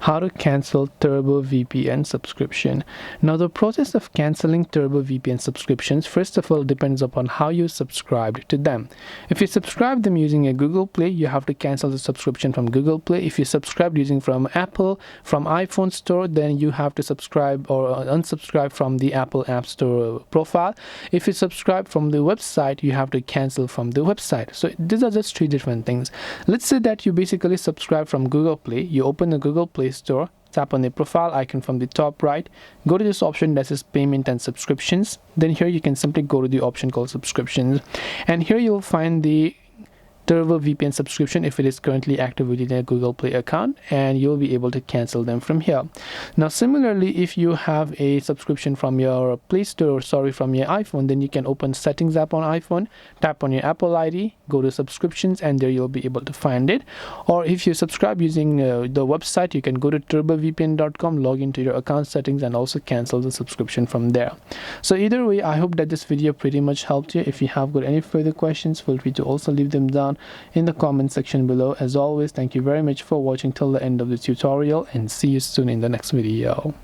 how to cancel Turbo VPN subscription. Now the process of canceling Turbo VPN subscriptions first of all depends upon how you subscribed to them. If you subscribe them using a Google Play, you have to cancel the subscription from Google Play. If you subscribe using from Apple, from iPhone store, then you have to subscribe or unsubscribe from the Apple App Store profile. If you subscribe from the website, you have to cancel from the website. So these are just three different things. Let's say that you basically subscribe from Google Play. You open the Google Play Store, tap on the profile icon from the top right, go to this option that says payment and subscriptions. Then here you can simply go to the option called subscriptions, and here you'll find the Turbo VPN subscription if it is currently active within a Google Play account, and you'll be able to cancel them from here. Now similarly, if you have a subscription from your Play Store, from your iPhone, then you can open Settings app on iPhone, tap on your Apple ID, go to subscriptions, and there you'll be able to find it. Or if you subscribe using the website, you can go to turbovpn.com, log into your account settings, and also cancel the subscription from there. So either way, I hope that this video pretty much helped you. If you have got any further questions, feel free to also leave them down in the comment section below. As always, thank you very much for watching till the end of the tutorial, and see you soon in the next video.